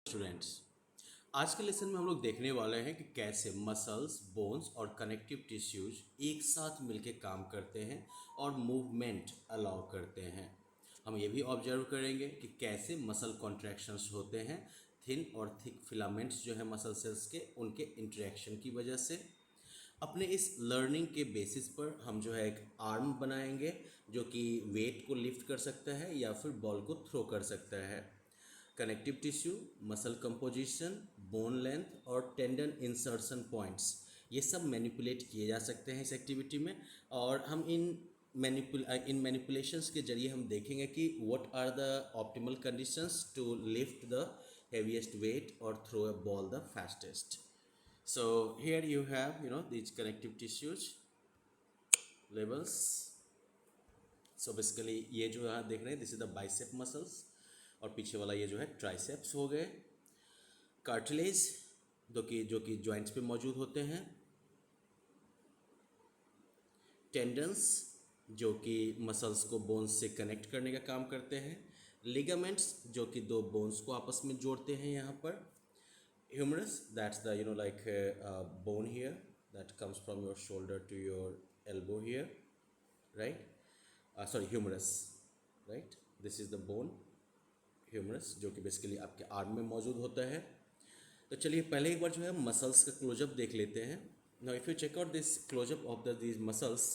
Students, आज के lesson में हम लोग देखने वाले हैं कि कैसे मसल्स, बोन्स और कनेक्टिव टिश्यूज एक साथ मिलके काम करते हैं और मूवमेंट अलाउ करते हैं। हम ये भी ऑब्जर्व करेंगे कि कैसे मसल कॉन्ट्रैक्शंस होते हैं थिन और थिक फिलामेंट्स जो है मसल सेल्स के उनके इंटरेक्शन की वजह से। अपने इस लर्निंग के बेसिस पर हम जो है एक आर्म बनाएंगे जो कि वेट को लिफ्ट कर सकता है या फिर बॉल को थ्रो कर सकता है। Connective tissue, muscle composition, bond length और टेंडन इंसर्शन पॉइंट्स ये सब मैनिपुलेट किए जा सकते हैं इस एक्टिविटी में। और हम इन मैनिपुलेशंस के जरिए हम देखेंगे कि what are the optimal conditions to lift the heaviest weight or throw a ball the fastest. So here you have these connective tissues levels. So basically ये जो यहाँ देख रहे हैं this is the bicep muscles और पीछे वाला ये जो है ट्राइसेप्स हो गए। कार्टिलेज जो कि जॉइंट्स पे मौजूद होते हैं। टेंडन्स जो कि मसल्स को बोन्स से कनेक्ट करने का काम करते हैं। लिगामेंट्स जो कि दो बोन्स को आपस में जोड़ते हैं यहाँ पर। Humerus that's the like bone here that comes from your shoulder to your elbow here, right? Sorry, humerus, right? This is the bone, humerus, जो कि बेसिकली आपके आर्म में मौजूद होता है। तो चलिए पहले एक बार जो है मसल्स का क्लोजअप देख लेते हैं। Now if you check out this closeup of these muscles,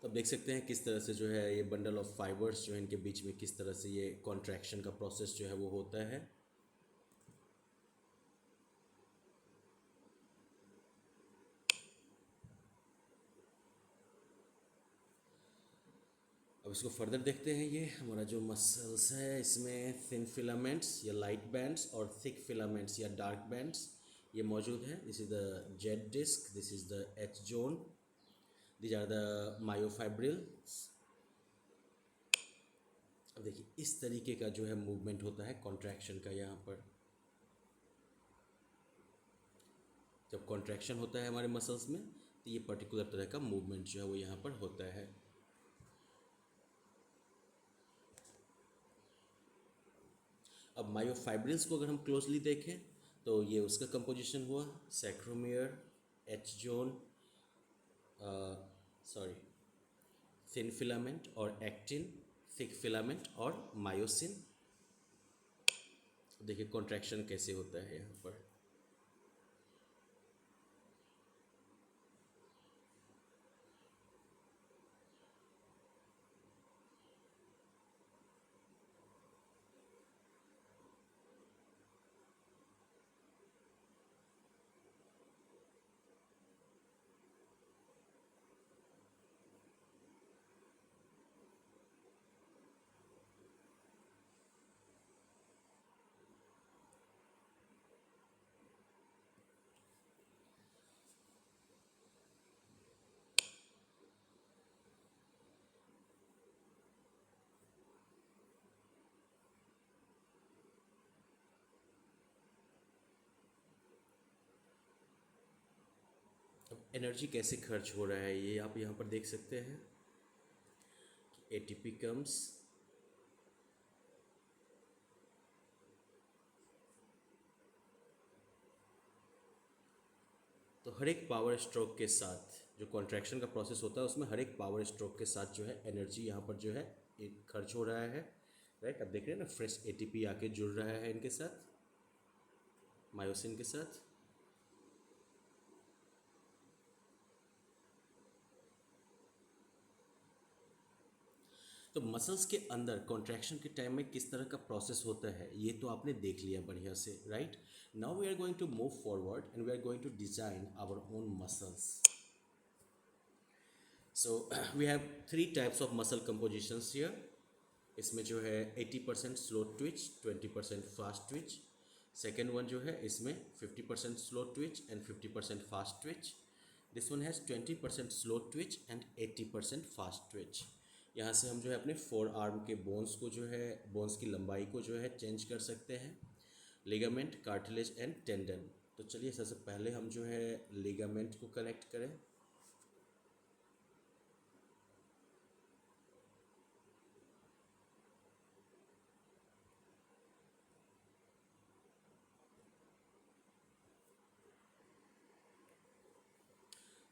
तो आप देख सकते हैं किस तरह से जो है ये बंडल ऑफ फाइबर्स जो है इनके बीच में किस तरह से ये कॉन्ट्रैक्शन का प्रोसेस जो है वो होता है। अब इसको फर्दर देखते हैं। ये हमारा जो मसल्स है इसमें थिन फिलामेंट्स या लाइट बैंड्स और थिक फिलामेंट्स या डार्क बैंड्स ये मौजूद है। This is the Z disc, this is the H zone, these are the myofibrils. अब देखिए इस तरीके का जो है मूवमेंट होता है कॉन्ट्रैक्शन का। यहाँ पर जब कॉन्ट्रैक्शन होता है हमारे मसल्स में तो ये पर्टिकुलर तरह का मूवमेंट जो है वो यहाँ पर होता है। अब मायोफाइब्रिल्स को अगर हम क्लोजली देखें तो ये उसका कंपोजिशन हुआ sarcomere, H zone, sorry thin filament और एक्टिन, थिक फिलामेंट और मायोसिन। देखिए कॉन्ट्रैक्शन कैसे होता है यहाँ पर। अब एनर्जी कैसे खर्च हो रहा है ये आप यहाँ पर देख सकते हैं। एटीपी कम्स, तो हर एक पावर स्ट्रोक के साथ जो कॉन्ट्रैक्शन का प्रोसेस होता है उसमें हर एक पावर स्ट्रोक के साथ जो है एनर्जी यहाँ पर जो है एक खर्च हो रहा है। राइट, अब देख रहे हैं ना फ्रेश एटीपी आके जुड़ रहा है इनके साथ, मायोसिन के साथ। तो मसल्स के अंदर कॉन्ट्रैक्शन के टाइम में किस तरह का प्रोसेस होता है ये तो आपने देख लिया बढ़िया से। Right, now we are going to move forward and we are going to design our own muscles. So we have three types of muscle compositions here. इसमें जो है 80% slow twitch, 20% fast twitch. Second one जो है इसमें 50% slow twitch and 50% fast twitch. This one has 20% slow twitch and 80% fast twitch. यहाँ से हम जो है अपने फोर आर्म के बोन्स को जो है बोन्स की लंबाई को जो है चेंज कर सकते हैं। Ligament, cartilage and tendon. तो चलिए सबसे पहले हम जो है लिगामेंट को कनेक्ट करें।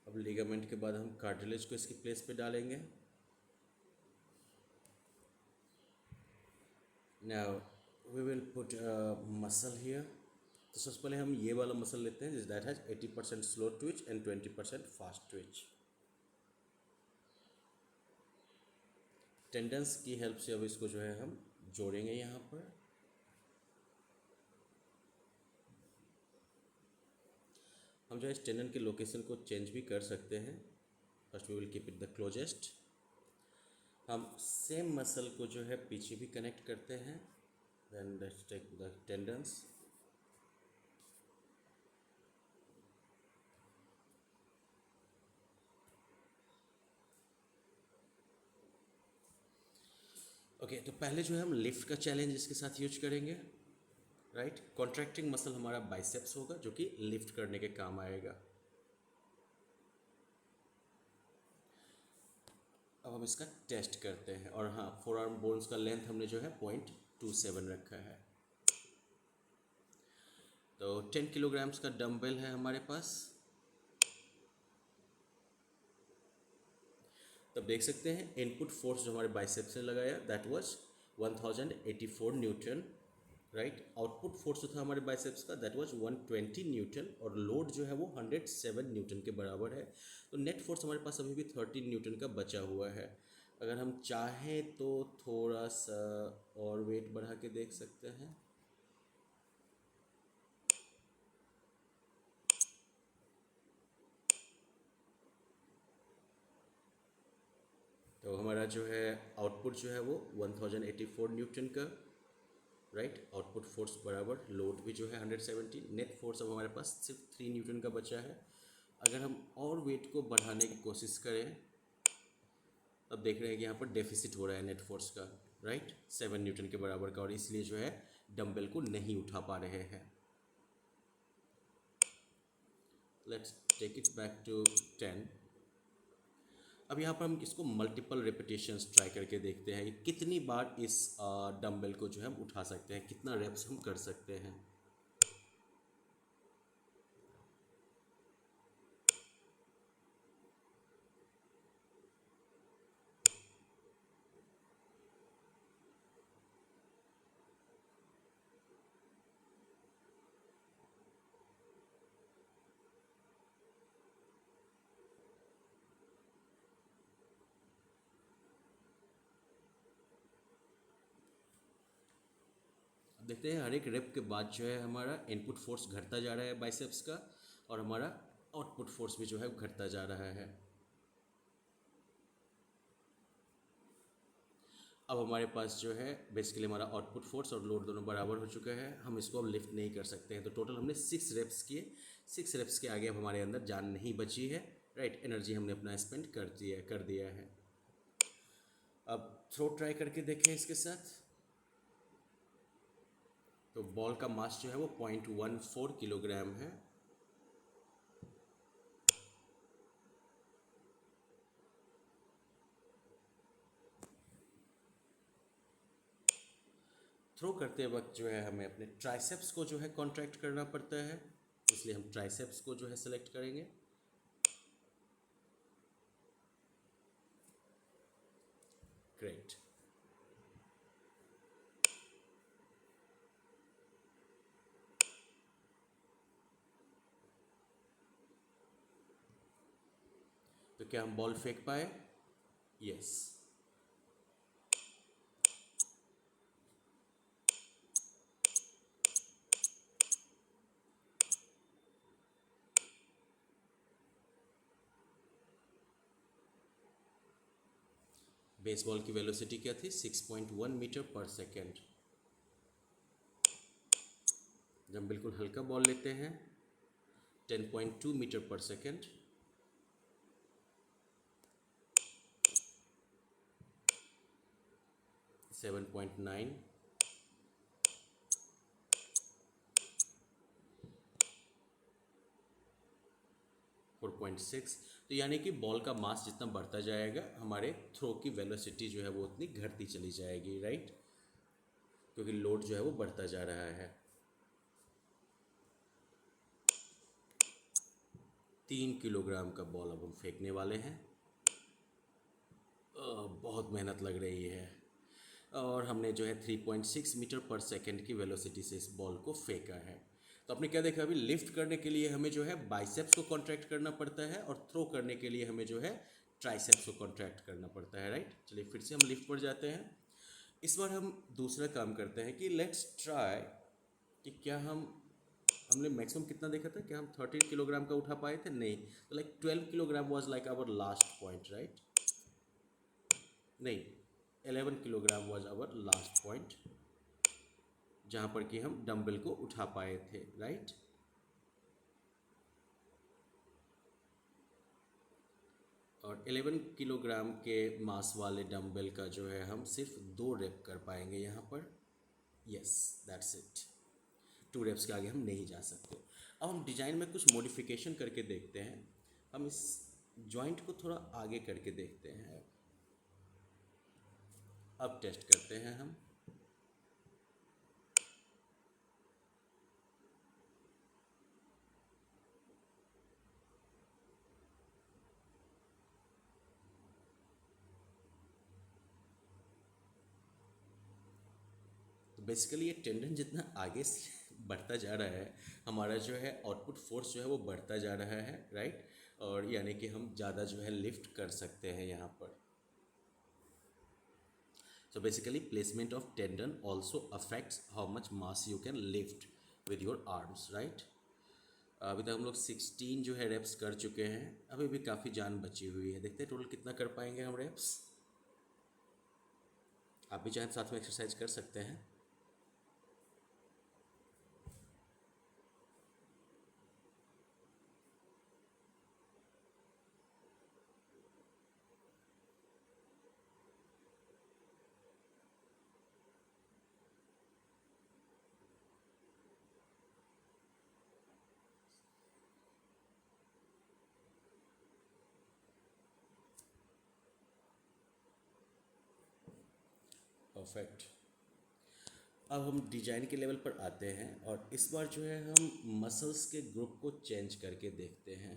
अब लिगामेंट के बाद हम कार्टिलेज को इसकी प्लेस पे डालेंगे। Now we will put muscle here. तो सबसे पहले हम ये वाला मसल लेते हैं that has 80% slow twitch and 20% fast twitch. Tendons की हेल्प से अब इसको जो है हम जोड़ेंगे यहाँ पर। हम जो है इस टेंडन के लोकेशन को चेंज भी कर सकते हैं। First we will keep it the closest. हम सेम मसल को जो है पीछे भी कनेक्ट करते हैं। Then let's take the tendons. Okay, तो पहले जो है हम लिफ्ट का चैलेंज इसके साथ यूज करेंगे। राइट, कॉन्ट्रैक्टिंग मसल हमारा बाइसेप्स होगा जो कि लिफ्ट करने के काम आएगा। अब हम इसका टेस्ट करते हैं। और हाँ, फोर आर्म बोन्स का लेंथ हमने जो है 0.27 रखा है। तो 10 किलोग्राम्स का डंबल है हमारे पास। तब देख सकते हैं इनपुट फोर्स जो हमारे बाइसेप्स से लगाया that was 1084 Newton. Right, output force जो था हमारे बाइसेप्स का दैट वाज 120 न्यूटन और लोड जो है वो 107 न्यूटन के बराबर है। तो नेट फोर्स हमारे पास अभी भी 13 न्यूटन का बचा हुआ है। अगर हम चाहें तो थोड़ा सा और वेट बढ़ा के देख सकते हैं। तो हमारा जो है आउटपुट जो है वो 1084 न्यूटन का। राइट, आउटपुट फोर्स बराबर लोड भी जो है 170। नेट फोर्स अब हमारे पास सिर्फ 3 न्यूटन का बचा है। अगर हम और वेट को बढ़ाने की कोशिश करें, अब देख रहे हैं कि यहाँ पर डेफिसिट हो रहा है नेट फोर्स का। राइट, 7 न्यूटन के बराबर का, और इसलिए जो है डंबल को नहीं उठा पा रहे हैं। Let's take it back to 10। अब यहाँ पर हम इसको मल्टीपल रिपीटेशंस ट्राई करके देखते हैं कि कितनी बार इस डंबल को जो है हम उठा सकते हैं, कितना रेप्स हम कर सकते हैं। देखते हैं हर एक रेप के बाद जो है हमारा इनपुट फोर्स घटता जा रहा है बाइसेप्स का, और हमारा आउटपुट फोर्स भी जो है घटता जा रहा है। अब हमारे पास जो है बेसिकली हमारा आउटपुट फोर्स और लोड दोनों बराबर हो चुका है। हम इसको अब लिफ्ट नहीं कर सकते हैं। तो टोटल हमने 6 रेप्स किए। 6 रेप्स के आगे अब हमारे अंदर जान नहीं बची है। राइट, एनर्जी हमने अपना स्पेंड कर दिया है। अब थ्रो ट्राई करके देखें इसके साथ। तो बॉल का मास जो है वो 0.14 किलोग्राम है। थ्रो करते वक्त जो है हमें अपने ट्राइसेप्स को जो है कॉन्ट्रैक्ट करना पड़ता है, इसलिए हम ट्राइसेप्स को जो है सेलेक्ट करेंगे। ग्रेट। तो क्या हम बॉल फेंक पाए? यस। बेसबॉल की वेलोसिटी क्या थी? 6.1 मीटर पर सेकेंड। जब बिल्कुल हल्का बॉल लेते हैं 10.2 मीटर पर सेकेंड। Seven point nine. 4.6। तो यानी कि बॉल का मास जितना बढ़ता जाएगा हमारे थ्रो की वेलोसिटी जो है वो उतनी घटती चली जाएगी, राइट, क्योंकि लोड जो है वो बढ़ता जा रहा है। 3 किलोग्राम का बॉल अब हम फेंकने वाले हैं। बहुत मेहनत लग रही है और हमने जो है 3.6 मीटर पर सेकंड की वेलोसिटी से इस बॉल को फेंका है। तो आपने क्या देखा, अभी लिफ्ट करने के लिए हमें जो है बाइसेप्स को कॉन्ट्रैक्ट करना पड़ता है और थ्रो करने के लिए हमें जो है ट्राइसेप्स को कॉन्ट्रैक्ट करना पड़ता है, राइट। चलिए फिर से हम लिफ्ट पर जाते हैं। इस बार हम दूसरा काम करते हैं कि लेट्स ट्राई कि क्या हमने मैक्सिमम कितना देखा था, क्या हम 13 किलोग्राम का उठा पाए थे, नहीं। तो like 12 kilogram was like our last point, right, नहीं, 11 kilogram was our last point जहाँ पर कि हम डंबल को उठा पाए थे, राइट। और 11 किलोग्राम के मास वाले डंबल का जो है हम सिर्फ 2 रेप कर पाएंगे यहाँ पर। Yes, that's it. 2 रेप्स के आगे हम नहीं जा सकते। अब हम डिज़ाइन में कुछ मॉडिफिकेशन करके देखते हैं। हम इस जॉइंट को थोड़ा आगे करके देखते हैं। अब टेस्ट करते हैं हम। तो बेसिकली ये टेंडन जितना आगे से बढ़ता जा रहा है, हमारा जो है आउटपुट फोर्स जो है वो बढ़ता जा रहा है, राइट। और यानी कि हम ज़्यादा जो है लिफ्ट कर सकते हैं यहाँ पर। So basically placement of tendon also affects how much mass you can lift with your arms, right? अभी तक हम लोग 16 जो है रेप्स कर चुके हैं, अभी भी काफ़ी जान बची हुई है। देखते हैं टोटल कितना कर पाएंगे हम रेप्स। आप भी चाहें साथ में एक्सरसाइज कर सकते हैं। परफेक्ट। अब हम डिजाइन के लेवल पर आते हैं और इस बार जो है हम मसल्स के ग्रुप को चेंज करके देखते हैं।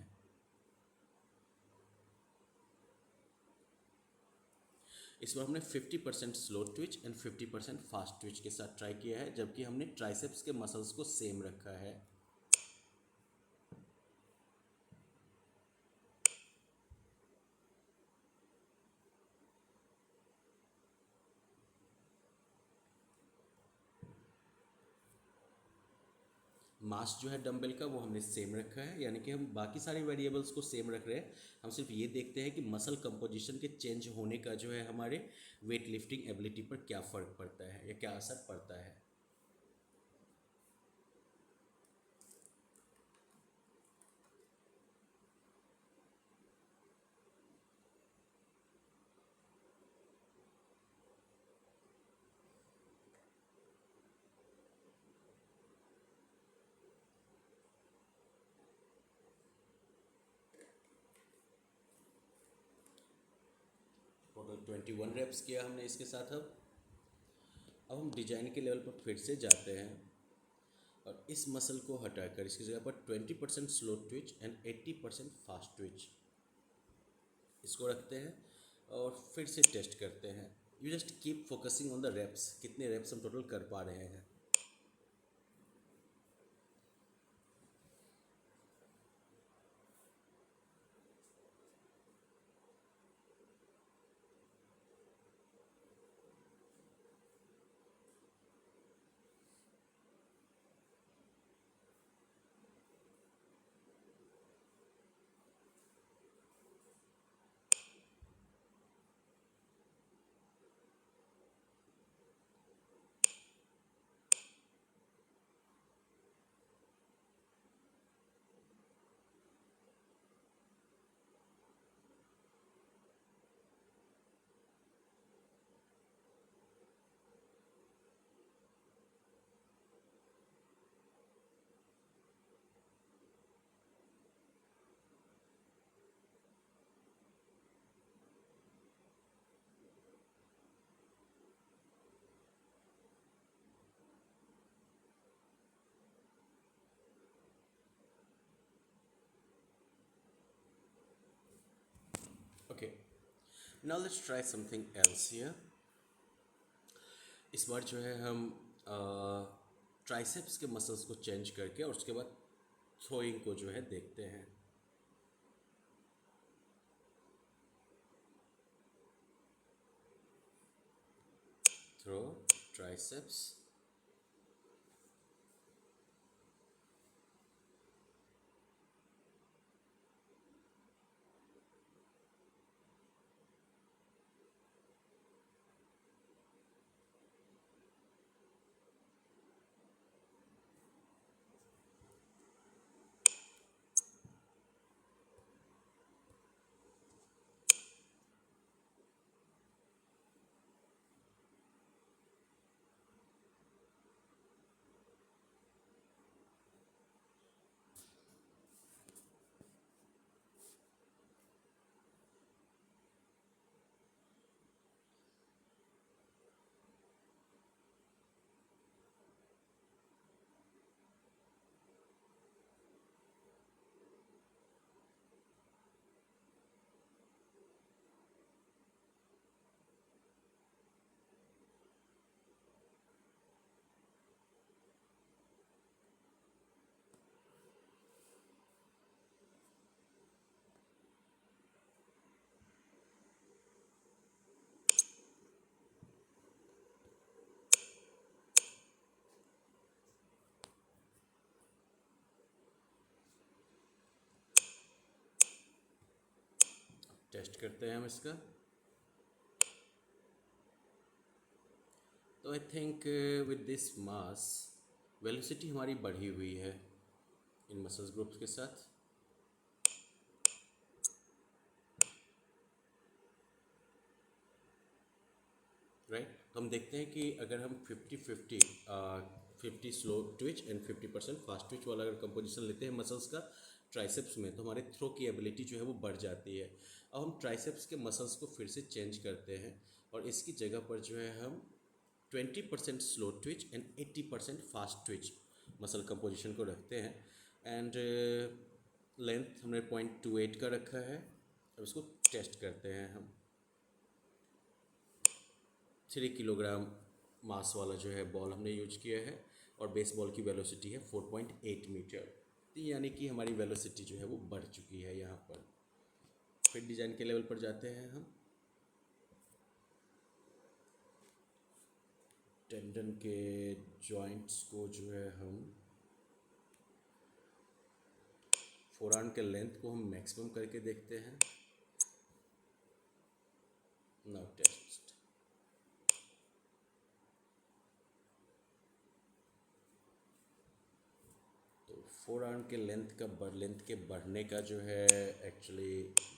इस बार हमने 50% slow twitch and 50% fast Twitch के साथ ट्राई किया है, जबकि हमने ट्राइसेप्स के मसल्स को सेम रखा है। मास जो है डंबल का वो हमने सेम रखा है, यानी कि हम बाकी सारे वेरिएबल्स को सेम रख रहे हैं। हम सिर्फ ये देखते हैं कि मसल कंपोजिशन के चेंज होने का जो है हमारे वेट लिफ्टिंग एबिलिटी पर क्या फ़र्क पड़ता है या क्या असर पड़ता है। टोटल 21 रेप्स किया हमने इसके साथ। अब हम डिजाइन के लेवल पर फिर से जाते हैं और इस मसल को हटाकर इसकी जगह पर 20% slow twitch and 80% fast twitch इसको रखते हैं और फिर से टेस्ट करते हैं। You just keep focusing on the reps, कितने रेप्स हम टोटल कर पा रहे हैं। Now let's try something else here. इस बार जो है हम ट्राइसेप्स के मसल्स को चेंज करके और उसके बाद थ्रोइंग को जो है देखते हैं. Throw, triceps. टेस्ट करते हैं हम इसका. तो I think with this mass velocity हमारी बढ़ी हुई है इन मसल्स ग्रुप्स के साथ. राइट. तो हम देखते हैं कि अगर हम 50-50 50 slow twitch and 50% fast Twitch वाला अगर कंपोजिशन लेते हैं मसल्स का ट्राइसेप्स में, तो हमारे थ्रो की एबिलिटी जो है वो बढ़ जाती है. अब हम ट्राइसेप्स के मसल्स को फिर से चेंज करते हैं और इसकी जगह पर जो है हम 20% slow twitch and 80% fast Twitch muscle composition को रखते हैं. एंड लेंथ हमने 0.28 का रखा है. अब इसको टेस्ट करते हैं हम. 3 किलोग्राम मास वाला जो है बॉल हमने यूज किया है और बेस बॉल की वेलोसिटी है 4.8 मीटर. तो यानी कि हमारी वेलोसिटी जो है वो बढ़ चुकी है यहाँ पर. फिर डिज़ाइन के लेवल पर जाते हैं हम. टेंडन के जॉइंट्स को जो है हम फोरआर्म के लेंथ को हम मैक्सिमम करके देखते हैं. Now test. तो फोरआर्म के लेंथ के बढ़ने का जो है एक्चुअली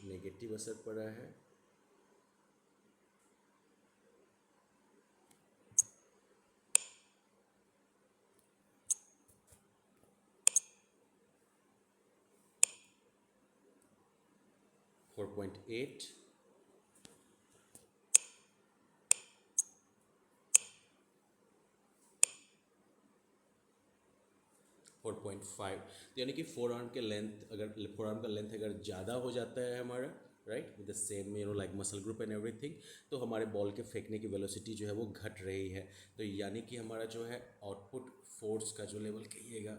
नेगेटिव असर पड़ा है. Four point eight. 4.5. तो यानी कि फोरआर्म का लेंथ अगर ज़्यादा हो जाता है हमारा, right, with the same like muscle group and everything, तो हमारे बॉल के फेंकने की वेलोसिटी जो है वो घट रही है. तो यानी कि हमारा जो है आउटपुट फोर्स का जो लेवल कहिएगा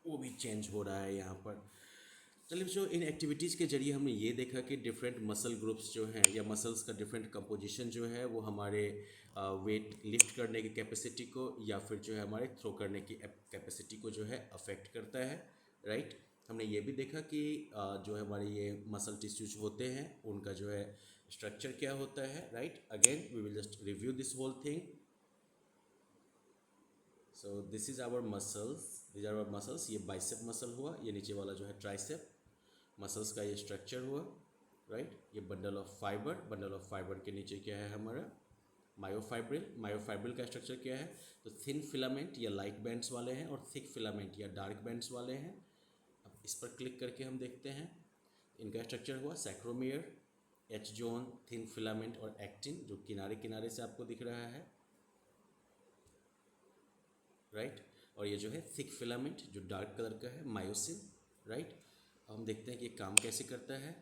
वो भी चेंज हो रहा है यहाँ पर. चलिए, जो इन एक्टिविटीज़ के जरिए हमने ये देखा कि डिफरेंट मसल ग्रुप्स जो हैं या मसल्स का डिफरेंट कंपोजिशन जो है वो हमारे वेट लिफ्ट करने की कैपेसिटी को या फिर जो है हमारे थ्रो करने की कैपेसिटी को जो है अफेक्ट करता है. राइट. हमने ये भी देखा कि जो है हमारे ये मसल टिश्यूज होते हैं उनका जो है स्ट्रक्चर क्या होता है. Right. Again we will just review this whole thing. So this is our muscles. This are our muscles. ये बाइसेप मसल हुआ, ये नीचे वाला जो है ट्राइसेप मसल्स का ये स्ट्रक्चर हुआ. राइट. ये बंडल ऑफ फाइबर के नीचे क्या है हमारा मायोफाइब्रिल का स्ट्रक्चर क्या है. तो थिन फिलामेंट या लाइट बैंड्स वाले हैं और थिक फिलामेंट या डार्क बैंड्स वाले हैं. अब इस पर क्लिक करके हम देखते हैं इनका स्ट्रक्चर हुआ sarcomere, H zone, thin filament और एक्टिन जो किनारे किनारे से आपको दिख रहा है. राइट. और ये जो है थिक फिलामेंट जो डार्क कलर का है मायोसिन. राइट. अब हम देखते हैं कि ये काम कैसे करता है.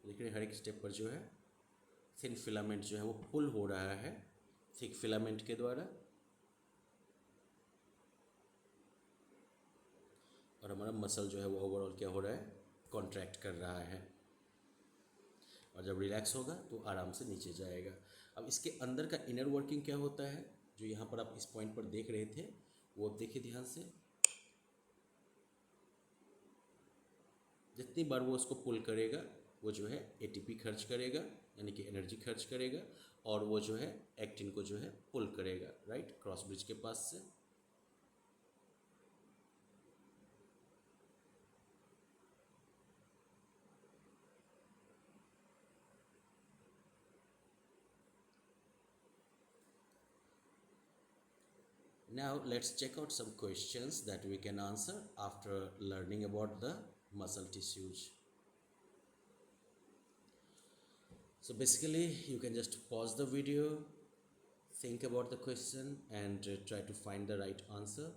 देखिए हर एक स्टेप पर जो है थिन फिलामेंट जो है वो पुल हो रहा है थिक फिलामेंट के द्वारा, और हमारा मसल जो है वो ओवरऑल क्या हो रहा है, कॉन्ट्रैक्ट कर रहा है, और जब रिलैक्स होगा तो आराम से नीचे जाएगा। अब इसके अंदर का इनर वर्किंग क्या होता है, जो यहाँ पर आप इस पॉइंट पर देख रहे थे, वो अब देखिए ध्यान से। जितनी बार वो उसको पुल करेगा वो जो है एटीपी खर्च करेगा, यानी कि एनर्जी खर्च करेगा, और वो जो है एक्टिन को जो है पुल करेगा, राइट, क्रॉस ब्रिज के पास से। Now let's check out some questions that we can answer after learning about the muscle tissues. So basically you can just pause the video, think about the question and try to find the right answer.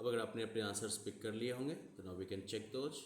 अब अगर आपने अपने answers pick कर लिए होंगे तो now we can check those.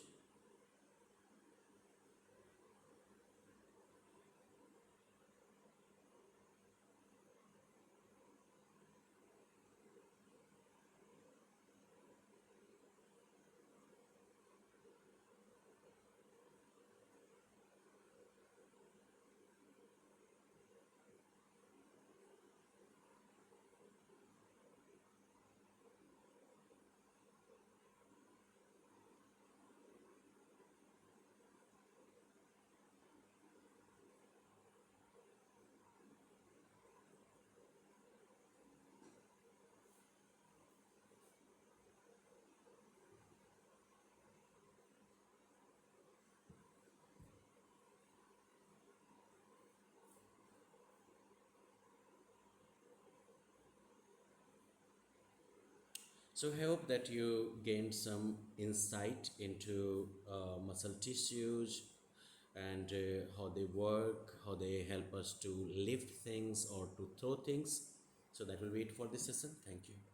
So I hope that you gained some insight into muscle tissues and how they work, how they help us to lift things or to throw things. So that will be it for this session. Thank you.